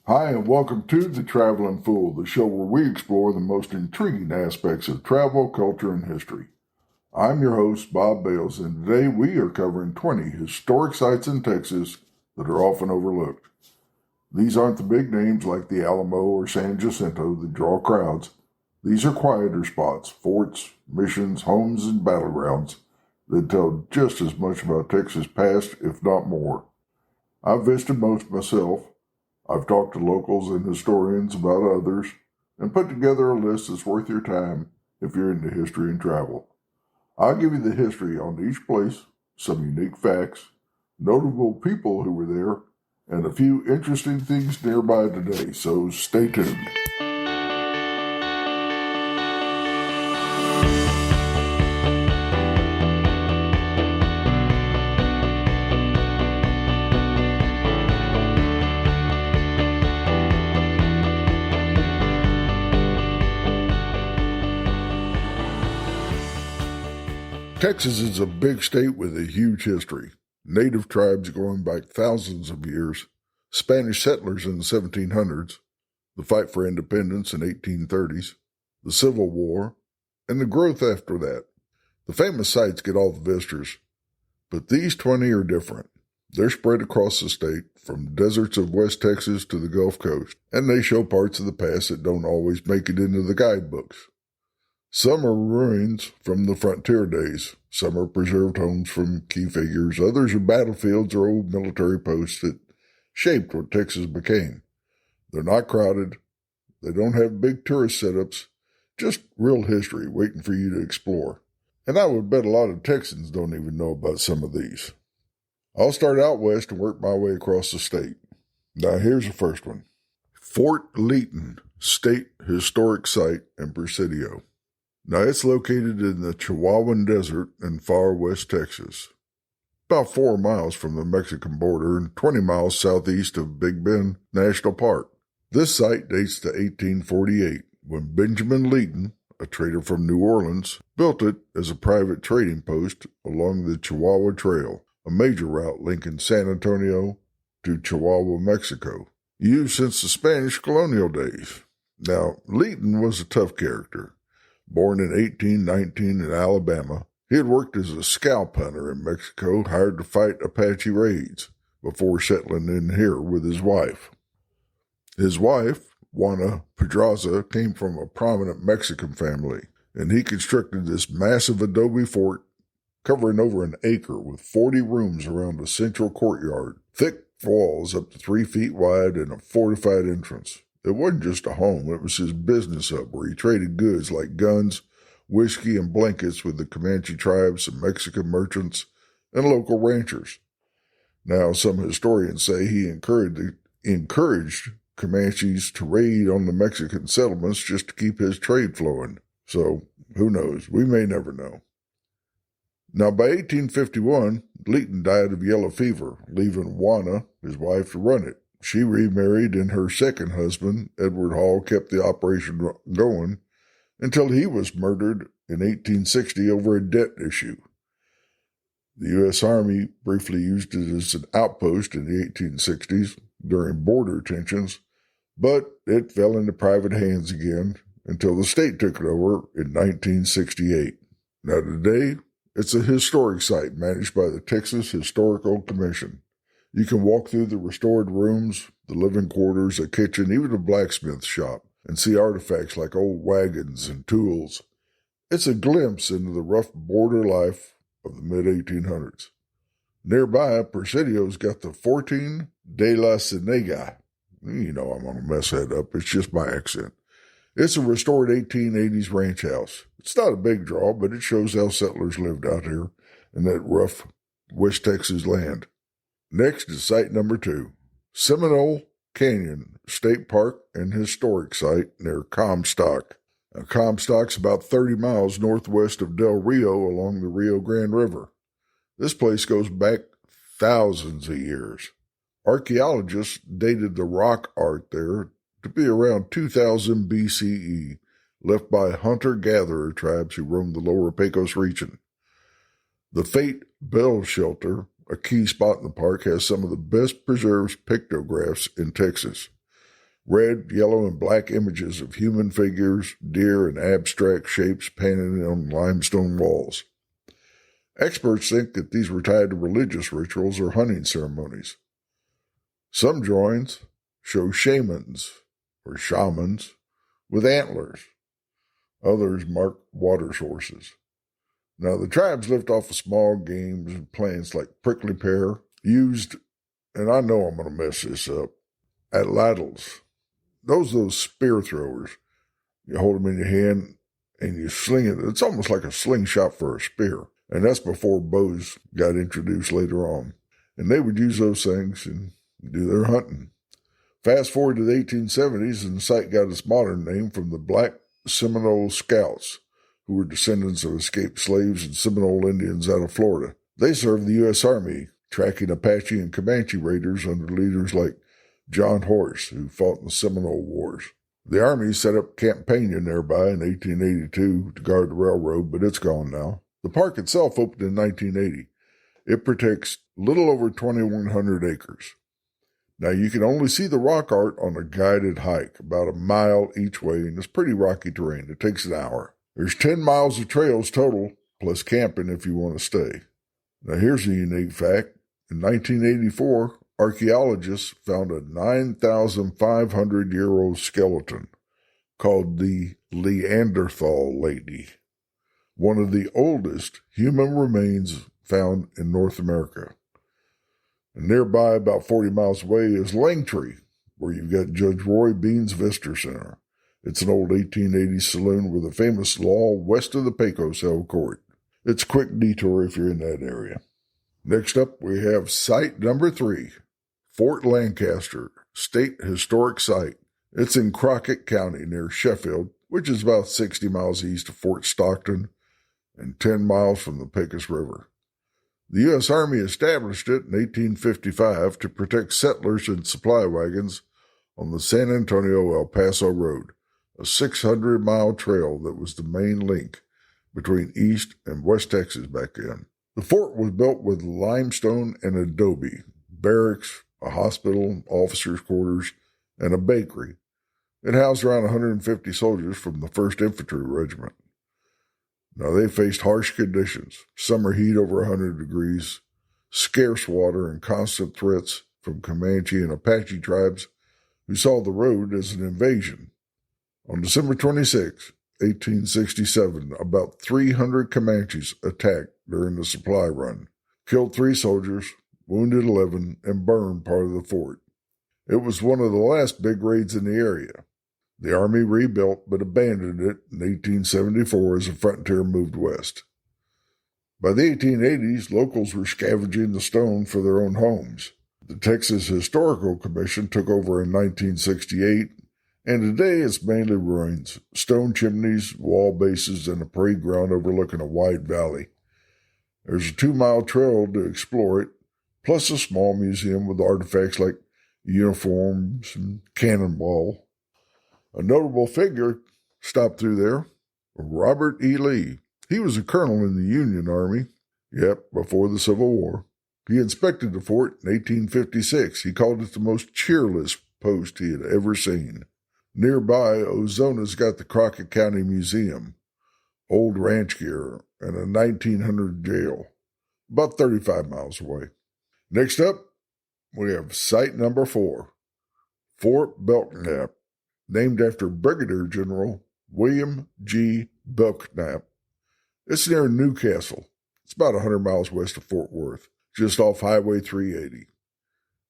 Hi, and welcome to The Traveling Fool, the show where we explore the most intriguing aspects of travel, culture, and history. I'm your host, Bob Bales, and today we are covering 20 historic sites in Texas that are often overlooked. These aren't the big names like the Alamo or San Jacinto that draw crowds. These are quieter spots, forts, missions, homes, and battlegrounds that tell just as much about Texas' past, if not more. I've visited most myself. I've talked to locals and historians about others and put together a list that's worth your time if you're into history and travel. I'll give you the history on each place, some unique facts, notable people who were there, and a few interesting things nearby today, so stay tuned. Texas is a big state with a huge history. Native tribes going back thousands of years, Spanish settlers in the 1700s, the fight for independence in 1830s, the Civil War, and the growth after that. The famous sites get all the visitors, but these 20 are different. They're spread across the state, from the deserts of West Texas to the Gulf Coast, and they show parts of the past that don't always make it into the guidebooks. Some are ruins from the frontier days. Some are preserved homes from key figures. Others are battlefields or old military posts that shaped what Texas became. They're not crowded. They don't have big tourist setups. Just real history waiting for you to explore. And I would bet a lot of Texans don't even know about some of these. I'll start out west and work my way across the state. Now here's the first one. Fort Leaton State Historic Site in Presidio. Now, it's located in the Chihuahuan Desert in far west Texas, about 4 miles from the Mexican border and 20 miles southeast of Big Bend National Park. This site dates to 1848, when Benjamin Leaton, a trader from New Orleans, built it as a private trading post along the Chihuahua Trail, a major route linking San Antonio to Chihuahua, Mexico, used since the Spanish colonial days. Now, Leaton was a tough character. Born in 1819 in Alabama, he had worked as a scalp hunter in Mexico, hired to fight Apache raids, before settling in here with his wife. His wife, Juana Pedraza, came from a prominent Mexican family, and he constructed this massive adobe fort covering over an acre with 40 rooms around a central courtyard, thick walls up to 3 feet wide, and a fortified entrance. It wasn't just a home, it was his business hub where he traded goods like guns, whiskey, and blankets with the Comanche tribes and Mexican merchants and local ranchers. Now, some historians say he encouraged Comanches to raid on the Mexican settlements just to keep his trade flowing. So, who knows? We may never know. Now, by 1851, Leaton died of yellow fever, leaving Juana, his wife, to run it. She remarried, and her second husband, Edward Hall, kept the operation going until he was murdered in 1860 over a debt issue. The U.S. Army briefly used it as an outpost in the 1860s during border tensions, but it fell into private hands again until the state took it over in 1968. Now today, it's a historic site managed by the Texas Historical Commission. You can walk through the restored rooms, the living quarters, a kitchen, even a blacksmith shop, and see artifacts like old wagons and tools. It's a glimpse into the rough border life of the mid-1800s. Nearby, Presidio's got the Fortin de la Ciénaga. You know I'm going to mess that up. It's just my accent. It's a restored 1880s ranch house. It's not a big draw, but it shows how settlers lived out here in that rough West Texas land. Next is site number 2, Seminole Canyon State Park and Historic Site near Comstock. Now, Comstock's about 30 miles northwest of Del Rio along the Rio Grande River. This place goes back thousands of years. Archaeologists dated the rock art there to be around 2000 BCE, left by hunter-gatherer tribes who roamed the lower Pecos region. The Fate Bell Shelter, a key spot in the park, has some of the best preserved pictographs in Texas. Red, yellow, and black images of human figures, deer, and abstract shapes painted on limestone walls. Experts think that these were tied to religious rituals or hunting ceremonies. Some drawings show shamans with antlers. Others mark water sources. Now, the tribes lived off of small games and plants like prickly pear, used, and I know I'm going to mess this up, atlatls. Those spear throwers. You hold them in your hand and you sling it. It's almost like a slingshot for a spear. And that's before bows got introduced later on. And they would use those things and do their hunting. Fast forward to the 1870s, and the site got its modern name from the Black Seminole Scouts, who were descendants of escaped slaves and Seminole Indians out of Florida. They served the U.S. Army, tracking Apache and Comanche raiders under leaders like John Horse, who fought in the Seminole Wars. The Army set up Camp Pena nearby in 1882 to guard the railroad, but it's gone now. The park itself opened in 1980. It protects little over 2,100 acres. Now, you can only see the rock art on a guided hike, about a mile each way, and it's pretty rocky terrain. It takes an hour. There's 10 miles of trails total, plus camping if you want to stay. Now, here's a unique fact. In 1984, archaeologists found a 9,500-year-old skeleton called the Neanderthal lady, one of the oldest human remains found in North America. And nearby, about 40 miles away, is Langtree, where you've got Judge Roy Bean's Visitor Center. It's an old 1880s saloon with a famous law west of the Pecos held court. It's a quick detour if you're in that area. Next up, we have site number 3, Fort Lancaster, State Historic Site. It's in Crockett County near Sheffield, which is about 60 miles east of Fort Stockton and 10 miles from the Pecos River. The U.S. Army established it in 1855 to protect settlers and supply wagons on the San Antonio-El Paso Road, a 600-mile trail that was the main link between East and West Texas back then. The fort was built with limestone and adobe, barracks, a hospital, officers' quarters, and a bakery. It housed around 150 soldiers from the 1st Infantry Regiment. Now, they faced harsh conditions, summer heat over 100 degrees, scarce water, and constant threats from Comanche and Apache tribes who saw the road as an invasion. On December 26, 1867, about 300 Comanches attacked during the supply run, killed 3 soldiers, wounded 11, and burned part of the fort. It was one of the last big raids in the area. The Army rebuilt but abandoned it in 1874 as the frontier moved west. By the 1880s, locals were scavenging the stone for their own homes. The Texas Historical Commission took over in 1968, and today it's mainly ruins, stone chimneys, wall bases, and a parade ground overlooking a wide valley. There's a 2-mile trail to explore it, plus a small museum with artifacts like uniforms and cannonball. A notable figure stopped through there, Robert E. Lee. He was a colonel in the Union Army, before the Civil War. He inspected the fort in 1856. He called it the most cheerless post he had ever seen. Nearby, Ozona's got the Crockett County Museum, old ranch gear, and a 1900 jail, about 35 miles away. Next up, we have site number 4, Fort Belknap, named after Brigadier General William G. Belknap. It's near Newcastle. It's about 100 miles west of Fort Worth, just off Highway 380.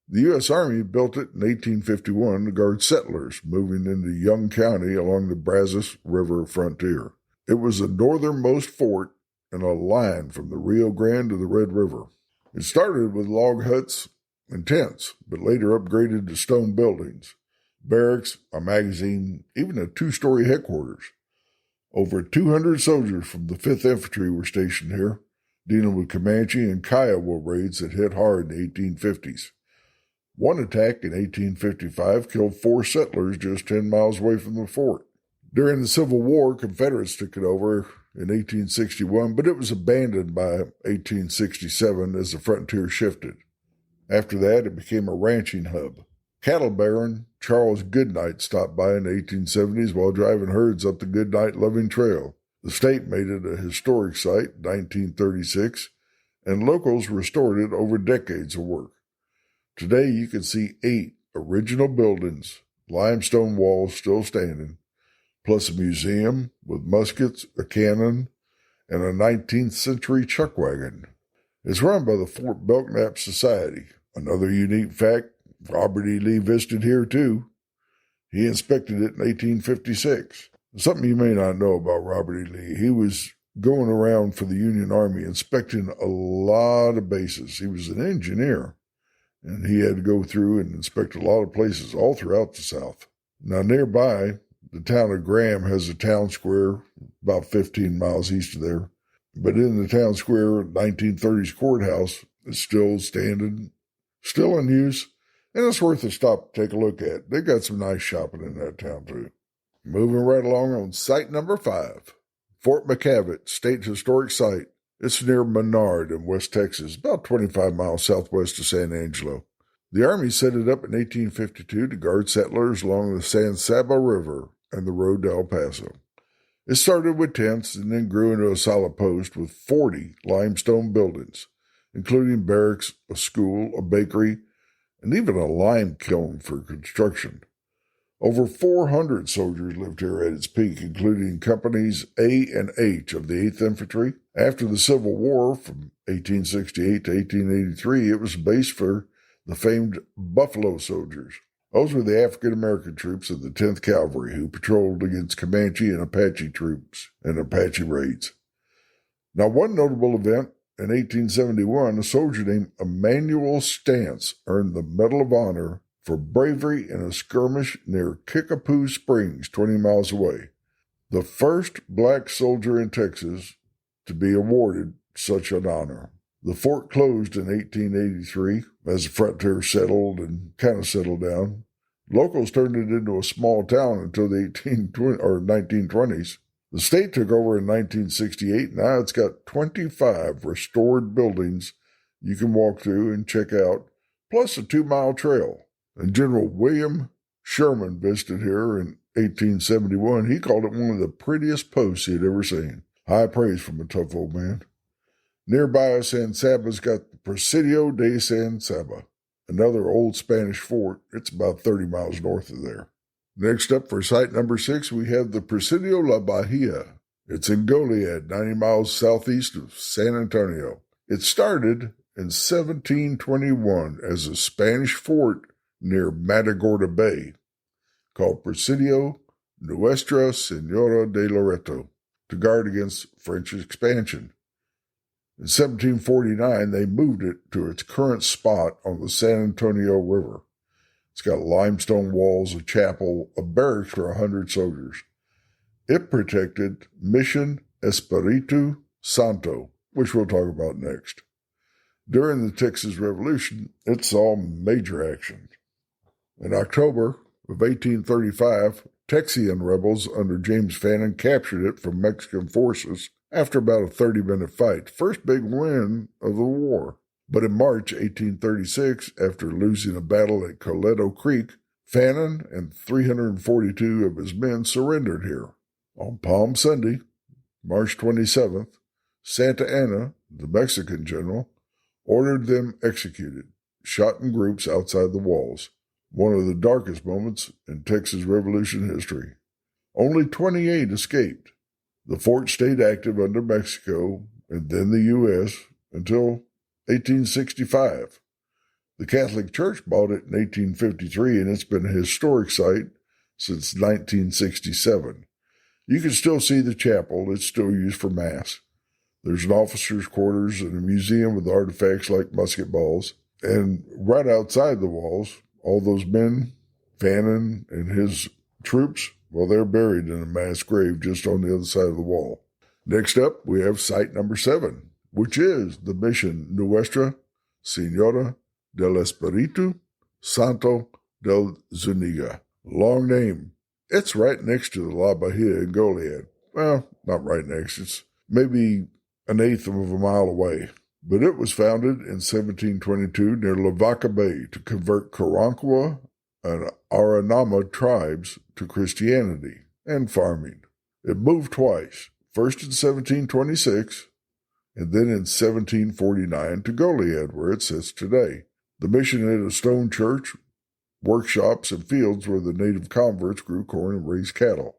The U.S. Army built it in 1851 to guard settlers moving into Young County along the Brazos River frontier. It was the northernmost fort in a line from the Rio Grande to the Red River. It started with log huts and tents, but later upgraded to stone buildings, barracks, a magazine, even a 2-story headquarters. Over 200 soldiers from the 5th Infantry were stationed here, dealing with Comanche and Kiowa raids that hit hard in the 1850s. One attack in 1855 killed 4 settlers just 10 miles away from the fort. During the Civil War, Confederates took it over in 1861, but it was abandoned by 1867 as the frontier shifted. After that, it became a ranching hub. Cattle baron Charles Goodnight stopped by in the 1870s while driving herds up the Goodnight-Loving Trail. The state made it a historic site in 1936, and locals restored it over decades of work. Today you can see 8 original buildings, limestone walls still standing, plus a museum with muskets, a cannon, and a 19th century chuck wagon. It's run by the Fort Belknap Society. Another unique fact, Robert E. Lee visited here too. He inspected it in 1856. Something you may not know about Robert E. Lee, he was going around for the Union Army inspecting a lot of bases. He was an engineer, and he had to go through and inspect a lot of places all throughout the South. Now nearby, the town of Graham has a town square about 15 miles east of there. But in the town square, 1930s courthouse is still standing, still in use, and it's worth a stop to take a look at. They got some nice shopping in that town too. Moving right along on site number 5, Fort McCavitt State Historic Site. It's near Menard in West Texas, about 25 miles southwest of San Angelo. The Army set it up in 1852 to guard settlers along the San Saba River and the road to El Paso. It started with tents and then grew into a solid post with 40 limestone buildings, including barracks, a school, a bakery, and even a lime kiln for construction. Over 400 soldiers lived here at its peak, including companies A and H of the 8th Infantry. After the Civil War from 1868 to 1883, it was a base for the famed Buffalo Soldiers. Those were the African-American troops of the 10th Cavalry who patrolled against Comanche and Apache troops and Apache raids. Now, one notable event, in 1871, a soldier named Emmanuel Stantz earned the Medal of Honor for bravery in a skirmish near Kickapoo Springs, 20 miles away. The first black soldier in Texas to be awarded such an honor. The fort closed in 1883 as the frontier settled and kind of settled down. Locals turned it into a small town until the 1920s. The state took over in 1968. Now it's got 25 restored buildings you can walk through and check out, plus a 2-mile trail. And General William Sherman visited here in 1871. He called it one of the prettiest posts he had ever seen. High praise from a tough old man. Nearby, San Saba's got the Presidio de San Saba, another old Spanish fort. It's about 30 miles north of there. Next up for site number 6, we have the Presidio La Bahia. It's in Goliad, 90 miles southeast of San Antonio. It started in 1721 as a Spanish fort near Matagorda Bay, called Presidio Nuestra Señora de Loreto, to guard against French expansion. In 1749, they moved it to its current spot on the San Antonio River. It's got limestone walls, a chapel, a barracks for 100 soldiers. It protected Mission Espiritu Santo, which we'll talk about next. During the Texas Revolution, it saw major action. In October of 1835, Texian rebels under James Fannin captured it from Mexican forces after about a 30-minute fight, first big win of the war. But in March 1836, after losing a battle at Coleto Creek, Fannin and 342 of his men surrendered here. On Palm Sunday, March 27th, Santa Anna, the Mexican general, ordered them executed, shot in groups outside the walls. One of the darkest moments in Texas Revolution history. Only 28 escaped. The fort stayed active under Mexico and then the U.S. until 1865. The Catholic Church bought it in 1853, and it's been a historic site since 1967. You can still see the chapel. It's still used for Mass. There's an officer's quarters and a museum with artifacts like musket balls. And right outside the walls, all those men, Fannin and his troops, well, they're buried in a mass grave just on the other side of the wall. Next up, we have site number 7, which is the Mission Nuestra Señora del Espiritu Santo del Zuniga. Long name. It's right next to the La Bahia in Goliad. Well, not right next. It's maybe an eighth of a mile away. But it was founded in 1722 near Lavaca Bay to convert Caranqua and Aranama tribes to Christianity and farming. It moved twice, first in 1726 and then in 1749 to Goliad, where it sits today. The mission had a stone church, workshops, and fields where the native converts grew corn and raised cattle.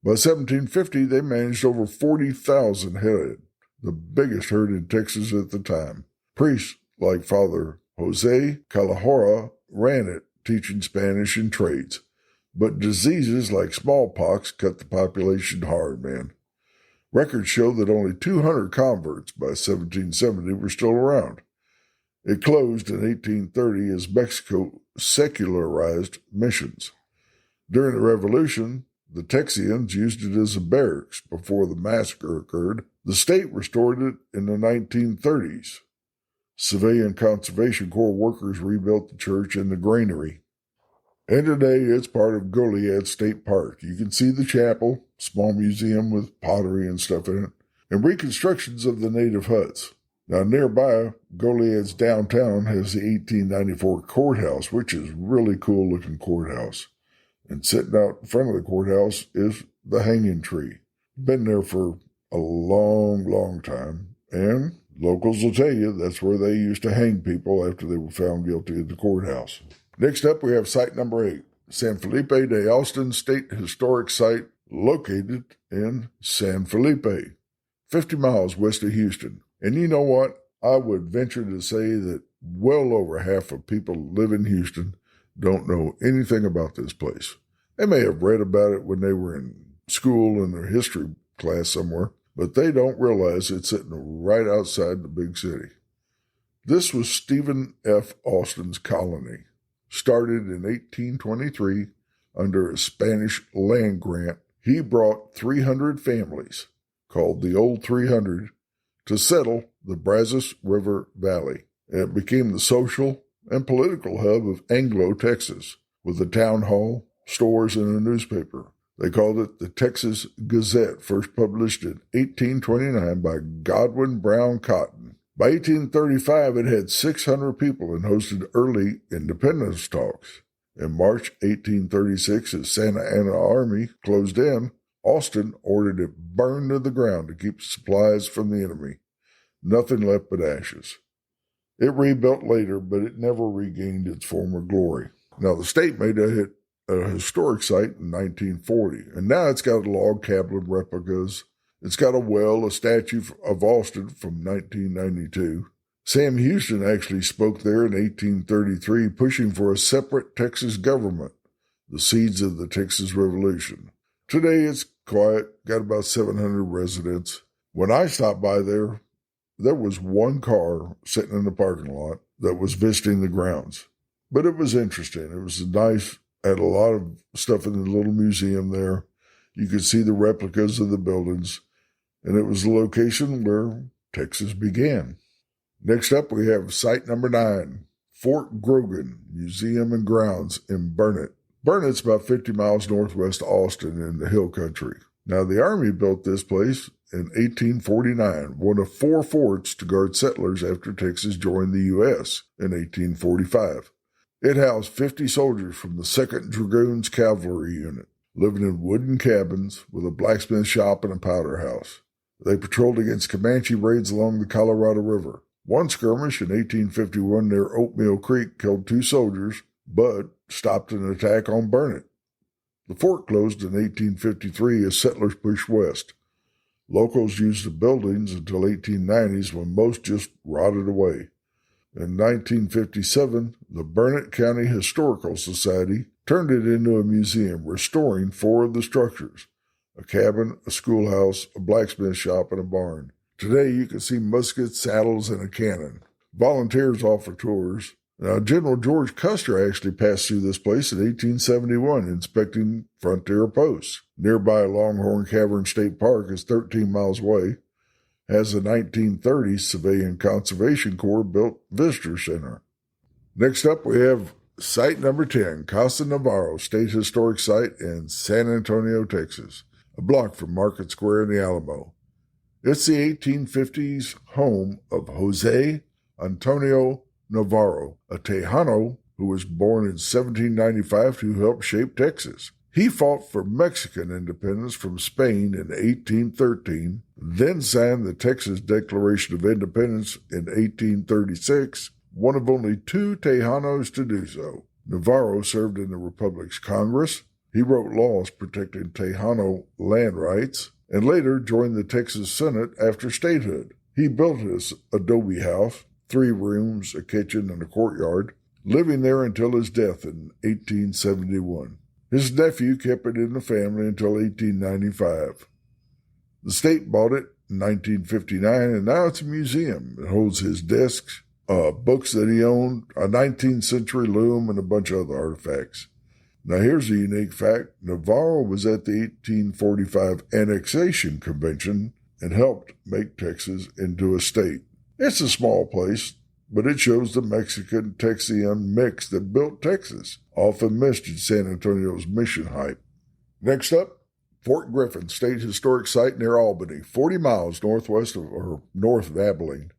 By 1750, they managed over 40,000 head, the biggest herd in Texas at the time. Priests like Father Jose Calahorra ran it, teaching Spanish and trades. But diseases like smallpox cut the population hard, man. Records show that only 200 converts by 1770 were still around. It closed in 1830 as Mexico secularized missions. During the Revolution, the Texians used it as a barracks before the massacre occurred. The state restored it in the 1930s. Civilian Conservation Corps workers rebuilt the church and the granary. And today it's part of Goliad State Park. You can see the chapel, small museum with pottery and stuff in it, and reconstructions of the native huts. Now nearby, Goliad's downtown has the 1894 courthouse, which is a really cool looking courthouse. And sitting out in front of the courthouse is the hanging tree. Been there for a long, long time. And locals will tell you that's where they used to hang people after they were found guilty at the courthouse. Next up, we have site number 8, San Felipe de Austin State Historic Site, located in San Felipe, 50 miles west of Houston. And you know what? I would venture to say that well over half of people who live in Houston don't know anything about this place. They may have read about it when they were in school in their history class somewhere, but they don't realize it's sitting right outside the big city. This was Stephen F. Austin's colony. Started in 1823 under a Spanish land grant. He brought 300 families, called the Old 300, to settle the Brazos River Valley. It became the social and political hub of Anglo, Texas, with a town hall, stores, and a newspaper. They called it the Texas Gazette, first published in 1829 by Godwin Brown Cotton. By 1835, it had 600 people and hosted early independence talks. In March 1836, as Santa Anna Army closed in, Austin ordered it burned to the ground to keep supplies from the enemy. Nothing left but ashes. It rebuilt later, but it never regained its former glory. Now, the state made a historic site in 1940, and now it's got log cabin replicas. It's got a well, a statue of Austin from 1992. Sam Houston actually spoke there in 1833, pushing for a separate Texas government, the seeds of the Texas Revolution. Today it's quiet, got about 700 residents. When I stopped by there was one car sitting in the parking lot that was visiting the grounds. But it was interesting. It was nice, had a lot of stuff in the little museum there. You could see the replicas of the buildings. And it was the location where Texas began. Next up, we have site number 9, Fort Grogan Museum and Grounds in Burnett. Burnett's about 50 miles northwest of Austin in the hill country. Now, the Army built this place in 1849, one of 4 forts to guard settlers after Texas joined the U.S. in 1845. It housed 50 soldiers from the 2nd Dragoons Cavalry Unit, living in wooden cabins with a blacksmith shop and a powder house. They patrolled against Comanche raids along the Colorado River. One skirmish in 1851 near Oatmeal Creek killed 2 soldiers, but stopped an attack on Burnett. The fort closed in 1853 as settlers pushed west. Locals used the buildings until 1890s when most just rotted away. In 1957, the Burnett County Historical Society turned it into a museum, restoring 4 of the structures: a cabin, a schoolhouse, a blacksmith shop, and a barn. Today, you can see muskets, saddles, and a cannon. Volunteers offer tours. Now, General George Custer actually passed through this place in 1871, inspecting frontier posts. Nearby Longhorn Cavern State Park is 13 miles away, has a 1930s Civilian Conservation Corps built visitor center. Next up, we have site number 10, Casa Navarro State Historic Site in San Antonio, Texas, a block from Market Square in the Alamo. It's the 1850s home of Jose Antonio Navarro, a Tejano who was born in 1795 to help shape Texas. He fought for Mexican independence from Spain in 1813, then signed the Texas Declaration of Independence in 1836, one of only two Tejanos to do so. Navarro served in the Republic's Congress. He wrote laws protecting Tejano land rights, and later joined the Texas Senate after statehood. He built his adobe house, 3 rooms, a kitchen, and a courtyard, living there until his death in 1871. His nephew kept it in the family until 1895. The state bought it in 1959, and now it's a museum. It holds his desks, books that he owned, a 19th century loom, and a bunch of other artifacts. Now here's a unique fact. Navarro was at the 1845 Annexation Convention and helped make Texas into a state. It's a small place, but it shows the Mexican-Texian mix that built Texas, often missed in San Antonio's mission hype. Next up, Fort Griffin State Historic Site near Albany, 40 miles north of Abilene.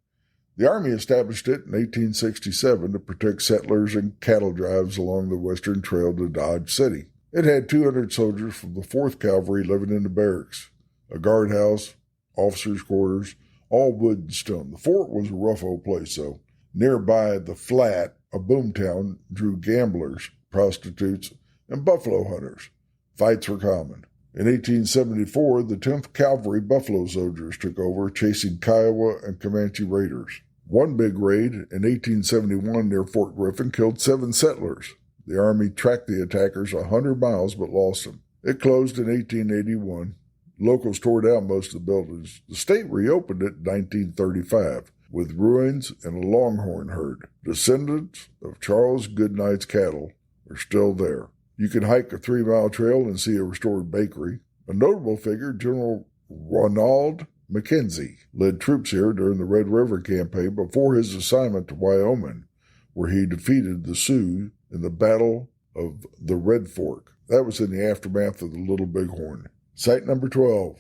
The Army established it in 1867 to protect settlers and cattle drives along the western trail to Dodge City. It had 200 soldiers from the 4th Cavalry living in the barracks, a guardhouse, officers' quarters, all wood and stone. The fort was a rough old place, though. Nearby, the Flat, a boomtown, drew gamblers, prostitutes, and buffalo hunters. Fights were common. In 1874, the 10th Cavalry Buffalo Soldiers took over, chasing Kiowa and Comanche raiders. One big raid in 1871 near Fort Griffin killed 7 settlers. The Army tracked the attackers 100 miles but lost them. It closed in 1881. Locals tore down most of the buildings. The state reopened it in 1935 with ruins and a longhorn herd. Descendants of Charles Goodnight's cattle are still there. You can hike a 3-mile trail and see a restored bakery. A notable figure, General Ronald McKenzie, led troops here during the Red River Campaign before his assignment to Wyoming, where he defeated the Sioux in the Battle of the Red Fork. That was in the aftermath of the Little Bighorn. Site number 12,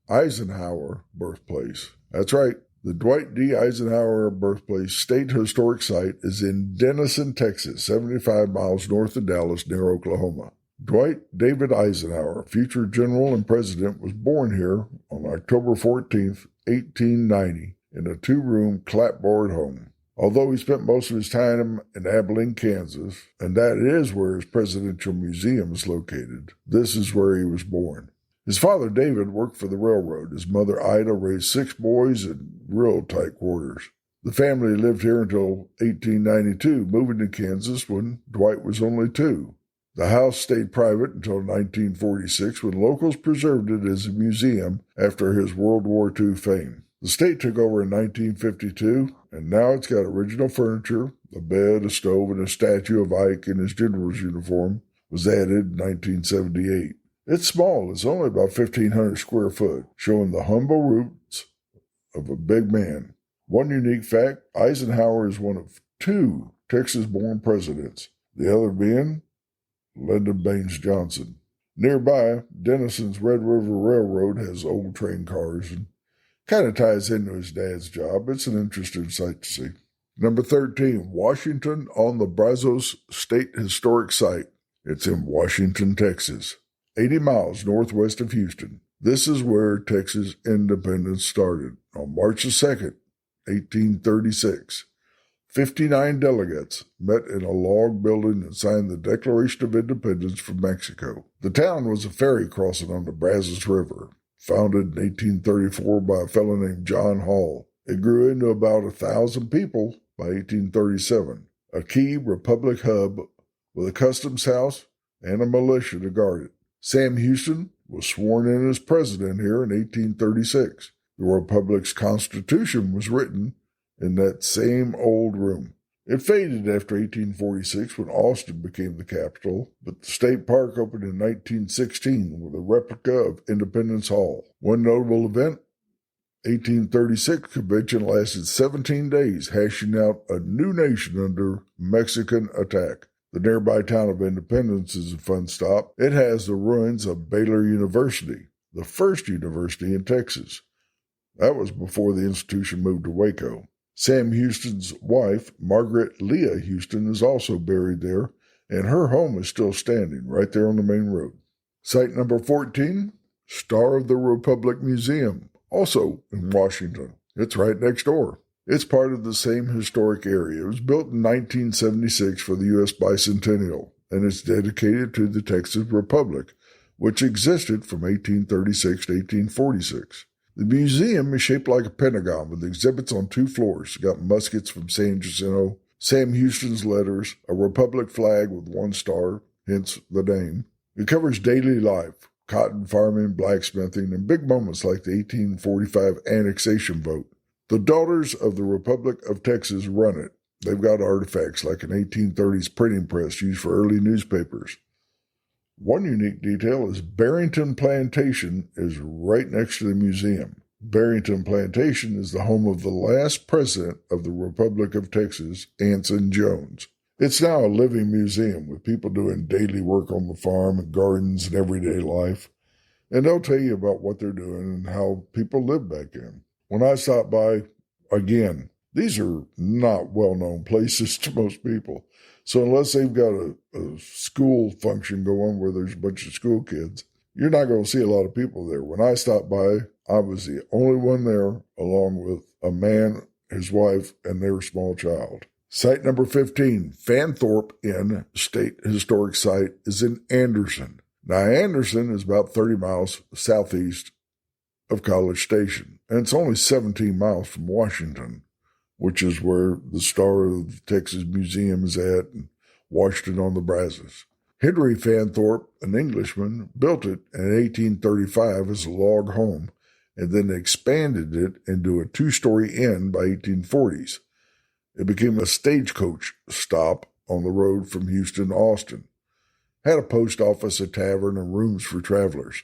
Eisenhower Birthplace. That's right. The Dwight D. Eisenhower Birthplace State Historic Site is in Denison, Texas, 75 miles north of Dallas, near Oklahoma. Dwight David Eisenhower, future general and president, was born here on October 14, 1890, in a 2-room clapboard home. Although he spent most of his time in Abilene, Kansas, and that is where his presidential museum is located, this is where he was born. His father, David, worked for the railroad. His mother, Ida, raised 6 boys in real tight quarters. The family lived here until 1892, moving to Kansas when Dwight was only 2. The house stayed private until 1946, when locals preserved it as a museum after his World War II fame. The state took over in 1952, and now it's got original furniture, a bed, a stove, and a statue of Ike in his general's uniform was added in 1978. It's small. It's only about 1,500 square foot, showing the humble roots of a big man. One unique fact, Eisenhower is one of 2 Texas-born presidents, the other being Lyndon Baines Johnson. Nearby, Denison's Red River Railroad has old train cars and kind of ties into his dad's job. It's an interesting sight to see. Number 13, Washington on the Brazos State Historic Site. It's in Washington, Texas, 80 miles northwest of Houston. This is where Texas independence started on March 2nd, 1836. 59 delegates met in a log building and signed the Declaration of Independence from Mexico. The town was a ferry crossing on the Brazos River, founded in 1834 by a fellow named John Hall. It grew into about 1,000 people by 1837, a key republic hub with a customs house and a militia to guard it. Sam Houston was sworn in as president here in 1836. The republic's constitution was written in that same old room. It faded after 1846 when Austin became the capital, but the state park opened in 1916 with a replica of Independence Hall. One notable event, 1836 convention lasted 17 days, hashing out a new nation under Mexican attack. The nearby town of Independence is a fun stop. It has the ruins of Baylor University, the first university in Texas. That was before the institution moved to Waco. Sam Houston's wife, Margaret Leah Houston, is also buried there, and her home is still standing right there on the main road. Site number 14, Star of the Republic Museum, also in Washington. It's right next door. It's part of the same historic area. It was built in 1976 for the U.S. Bicentennial, and it's dedicated to the Texas Republic, which existed from 1836 to 1846. The museum is shaped like a pentagon with exhibits on 2 floors. It's got muskets from San Jacinto, Sam Houston's letters, a Republic flag with 1 star, hence the name. It covers daily life, cotton farming, blacksmithing, and big moments like the 1845 annexation vote. The Daughters of the Republic of Texas run it. They've got artifacts like an 1830s printing press used for early newspapers. One unique detail is Barrington Plantation is right next to the museum. Barrington Plantation is the home of the last president of the Republic of Texas, Anson Jones. It's now a living museum with people doing daily work on the farm and gardens and everyday life. And they'll tell you about what they're doing and how people lived back then. When I stopped by, again, these are not well-known places to most people. So unless they've got a school function going where there's a bunch of school kids, you're not going to see a lot of people there. When I stopped by, I was the only one there, along with a man, his wife, and their small child. Site number 15, Fanthorpe Inn State Historic Site, is in Anderson. Now, Anderson is about 30 miles southeast of College Station, and it's only 17 miles from Washington, which is where the Star of the Texas Museum is at, and Washington on the Brazos. Henry Fanthorpe, an Englishman, built it in 1835 as a log home, and then expanded it into a 2-story inn by 1840s. It became a stagecoach stop on the road from Houston to Austin. Had a post office, a tavern, and rooms for travelers.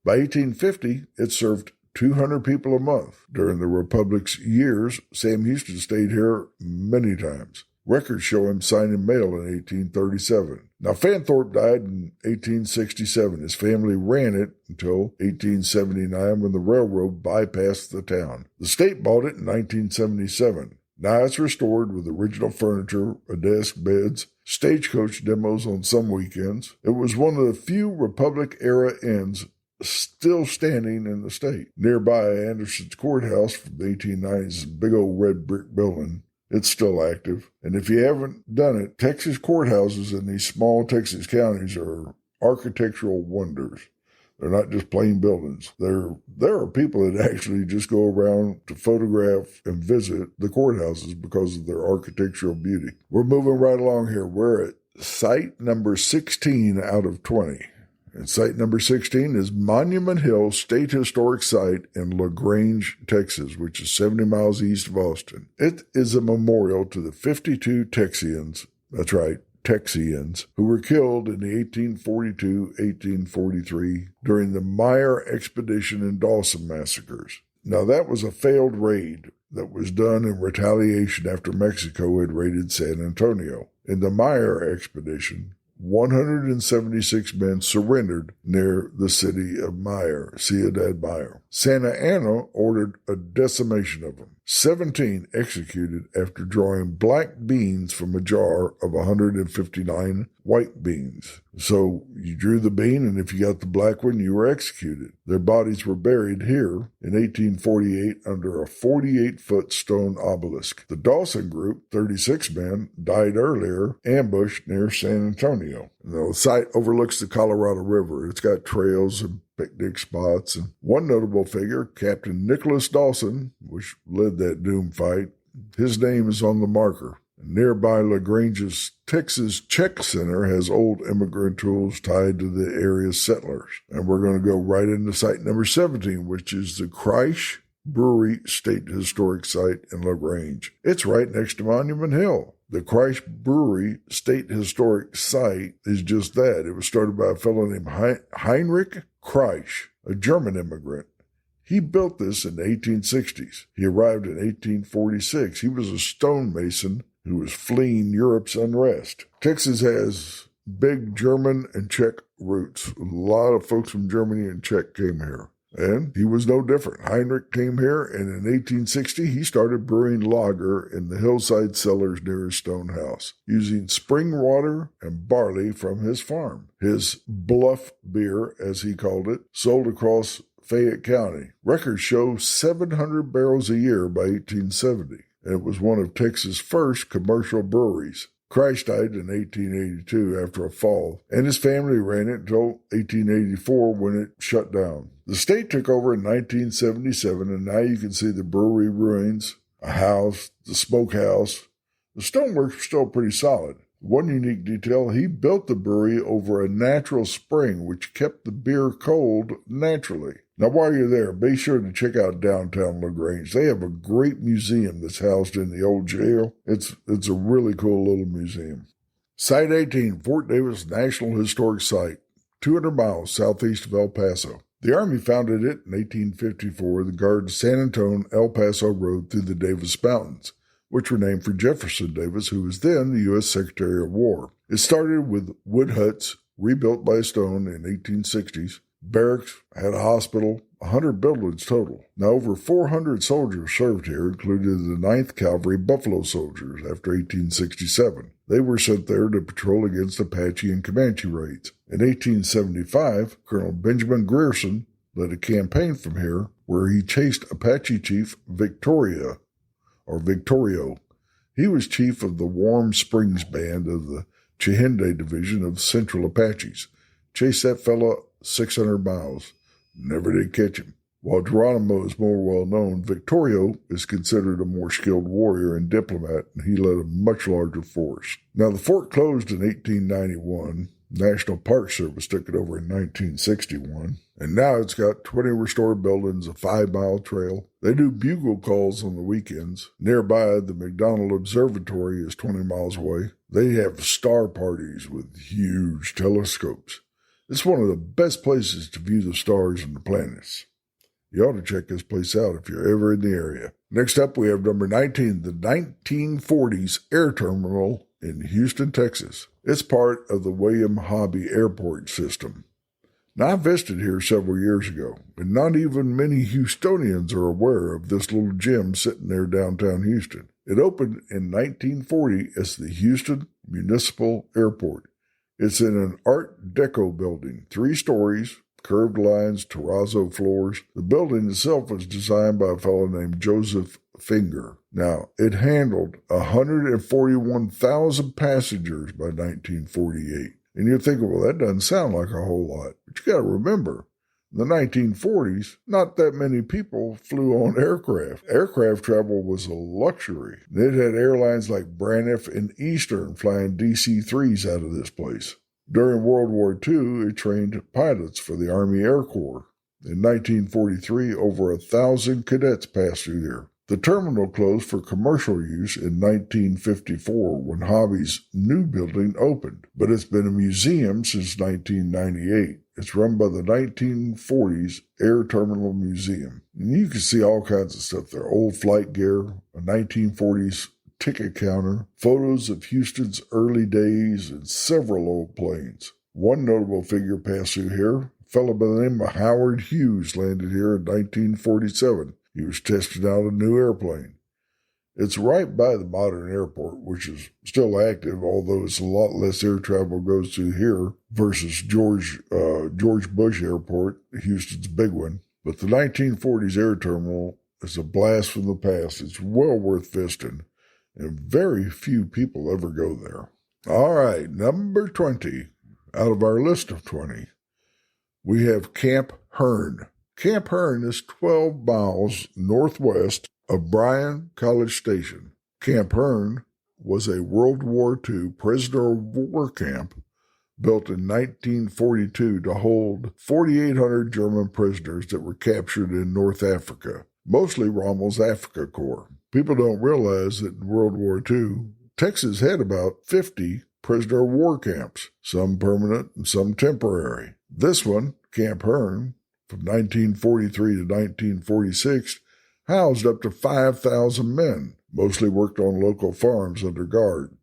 By 1850, it served 200 people a month. During the Republic's years, Sam Houston stayed here many times. Records show him signing mail in 1837. Now, Fanthorpe died in 1867. His family ran it until 1879 when the railroad bypassed the town. The state bought it in 1977. Now it's restored with original furniture, a desk, beds, stagecoach demos on some weekends. It was one of the few Republic-era inns still standing in the state. Nearby Anderson's Courthouse from the 1890s, big old red brick building. It's still active. And if you haven't done it, Texas courthouses in these small Texas counties are architectural wonders. They're not just plain buildings. There are people that actually just go around to photograph and visit the courthouses because of their architectural beauty. We're moving right along here. We're at site number 16 out of 20. And site number 16 is Monument Hill State Historic Site in LaGrange, Texas, which is 70 miles east of Austin. It is a memorial to the 52 Texians, that's right, Texians, who were killed in the 1842-1843 during the Meyer Expedition and Dawson massacres. Now, that was a failed raid that was done in retaliation after Mexico had raided San Antonio. In the Meyer Expedition, 176 men surrendered near the city of Meyer, Ciudad Meyer. Santa Anna ordered a decimation of them. 17 executed after drawing black beans from a jar of 159 white beans. So you drew the bean, and if you got the black one, you were executed. Their bodies were buried here in 1848 under a 48-foot stone obelisk. The Dawson group, 36 men, died earlier, ambushed near San Antonio. The site overlooks the Colorado River. It's got trails and picnic spots. And one notable figure, Captain Nicholas Dawson, which led that doom fight, his name is on the marker. Nearby LaGrange's Texas Czech Center has old immigrant tools tied to the area's settlers. And we're going to go right into site number 17, which is the Kreisch Brewery State Historic Site in LaGrange. It's right next to Monument Hill. The Kreisch Brewery State Historic Site is just that. It was started by a fellow named Heinrich Kreisch, a German immigrant. He built this in the 1860s. He arrived in 1846. He was a stonemason who was fleeing Europe's unrest. Texas has big German and Czech roots. A lot of folks from Germany and Czech came here. And he was no different. Heinrich came here, and in 1860 he started brewing lager in the hillside cellars near his stone house, using spring water and barley from his farm. His bluff beer, as he called it, sold across Fayette County. Records show 700 barrels a year by 1870, and it was one of Texas' first commercial breweries. Christ died in 1882 after a fall, and his family ran it until 1884 when it shut down. The state took over in 1977, and now you can see the brewery ruins, a house, the smokehouse. The stonework's are still pretty solid. One unique detail, he built the brewery over a natural spring which kept the beer cold naturally. Now, while you're there, be sure to check out downtown LaGrange. They have a great museum that's housed in the old jail. It's a really cool little museum. Site 18, Fort Davis National Historic Site, 200 miles southeast of El Paso. The Army founded it in 1854 to guard San Antonio-El Paso Road through the Davis Mountains, which were named for Jefferson Davis, who was then the U.S. Secretary of War. It started with wood huts rebuilt by stone in the 1860s. Barracks, had a hospital, 100 buildings total. Now, over 400 soldiers served here, including the 9th Cavalry Buffalo Soldiers after 1867. They were sent there to patrol against Apache and Comanche raids. In 1875, Colonel Benjamin Grierson led a campaign from here where he chased Apache chief Victorio. He was chief of the Warm Springs Band of the Chihende Division of Central Apaches. Chased that fellow 600 miles. Never did catch him. While Geronimo is more well known, Victorio is considered a more skilled warrior and diplomat, and he led a much larger force. Now, the fort closed in 1891. National Park Service took it over in 1961, and now it's got 20 restored buildings, a 5-mile trail. They do bugle calls on the weekends. Nearby, the McDonald Observatory is 20 miles away. They have star parties with huge telescopes. It's one of the best places to view the stars and the planets. You ought to check this place out if you're ever in the area. Next up, we have number 19, the 1940s Air Terminal in Houston, Texas. It's part of the William Hobby Airport system. Now, I visited here several years ago, and not even many Houstonians are aware of this little gem sitting there downtown Houston. It opened in 1940 as the Houston Municipal Airport. It's in an Art Deco building, 3 stories, curved lines, terrazzo floors. The building itself was designed by a fellow named Joseph Finger. Now, it handled 141,000 passengers by 1948. And you're thinking, well, that doesn't sound like a whole lot. But you got to remember, in the 1940s, not that many people flew on aircraft. Aircraft travel was a luxury. It had airlines like Braniff and Eastern flying DC-3s out of this place. During World War II, it trained pilots for the Army Air Corps. In 1943, over 1,000 cadets passed through there. The terminal closed for commercial use in 1954 when Hobby's new building opened, but it's been a museum since 1998. It's run by the 1940s Air Terminal Museum. And you can see all kinds of stuff there. Old flight gear, a 1940s ticket counter, photos of Houston's early days, and several old planes. One notable figure passed through here. A fellow by the name of Howard Hughes landed here in 1947. He was testing out a new airplane. It's right by the modern airport, which is still active, although it's a lot less air travel goes through here versus George Bush Airport, Houston's big one. But the 1940s air terminal is a blast from the past. It's well worth visiting, and very few people ever go there. All right, number 20 out of our list of 20, we have Camp Hearn. Camp Hearn is 12 miles northwest of Bryan College Station. Camp Hearn was a World War II prisoner of war camp built in 1942 to hold 4,800 German prisoners that were captured in North Africa, mostly Rommel's Africa Corps. People don't realize that in World War II, Texas had about 50 prisoner of war camps, some permanent and some temporary. This one, Camp Hearn, from 1943 to 1946, housed up to 5,000 men, mostly worked on local farms under guard,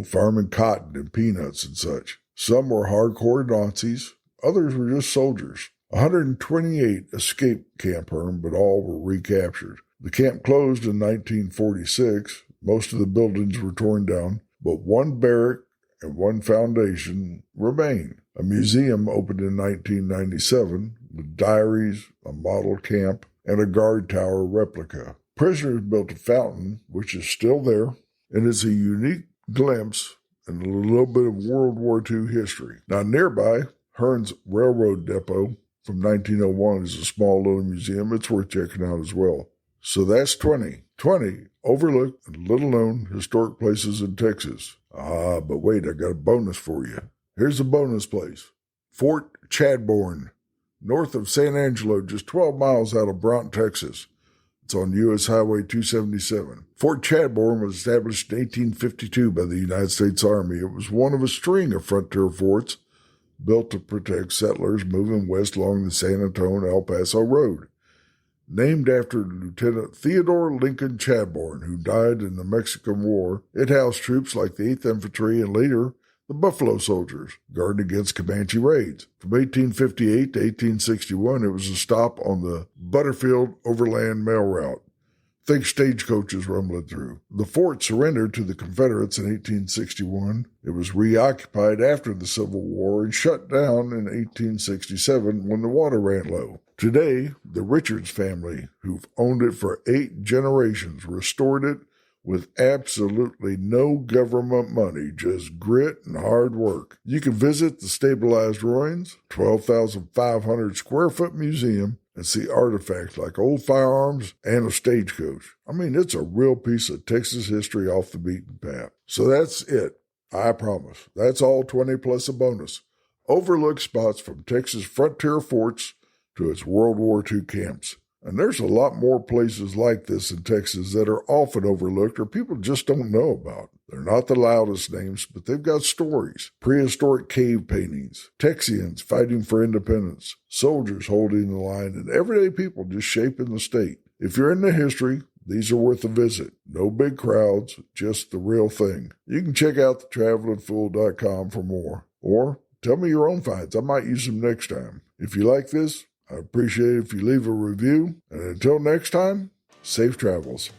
farming cotton and peanuts and such. Some were hardcore Nazis, others were just soldiers. 128 escaped Camp Hearn, but all were recaptured. The camp closed in 1946. Most of the buildings were torn down, but one barrack and one foundation remain. A museum opened in 1997 with diaries, a model camp, and a guard tower replica. Prisoners built a fountain, which is still there, and is a unique glimpse and a little bit of World War II history. Now, nearby, Hearn's Railroad Depot from 1901 is a small little museum. It's worth checking out as well. So that's 20. 20 overlooked and little-known historic places in Texas. But wait, I got a bonus for you. Here's a bonus place. Fort Chadbourne, north of San Angelo, just 12 miles out of Broughton, Texas. It's on U.S. Highway 277. Fort Chadbourne was established in 1852 by the United States Army. It was one of a string of frontier forts built to protect settlers moving west along the San Antonio-El Paso Road. Named after Lieutenant Theodore Lincoln Chadbourne, who died in the Mexican War, it housed troops like the 8th Infantry and later the Buffalo Soldiers, guarding against Comanche raids. From 1858 to 1861, it was a stop on the Butterfield Overland Mail Route. Think stagecoaches rumbling through. The fort surrendered to the Confederates in 1861. It was reoccupied after the Civil War and shut down in 1867 when the water ran low. Today, the Richards family, who've owned it for 8 generations, restored it with absolutely no government money, just grit and hard work. You can visit the stabilized ruins, 12,500 square foot museum, and see artifacts like old firearms and a stagecoach. I mean, it's a real piece of Texas history off the beaten path. So that's it. I promise. That's all 20 plus a bonus. Overlooked spots from Texas frontier forts to its World War II camps. And there's a lot more places like this in Texas that are often overlooked or people just don't know about. They're not the loudest names, but they've got stories. Prehistoric cave paintings, Texians fighting for independence, soldiers holding the line, and everyday people just shaping the state. If you're into history, these are worth a visit. No big crowds, just the real thing. You can check out thetravelingfool.com for more. Or tell me your own finds. I might use them next time. If you like this, I appreciate it if you leave a review. And until next time, safe travels.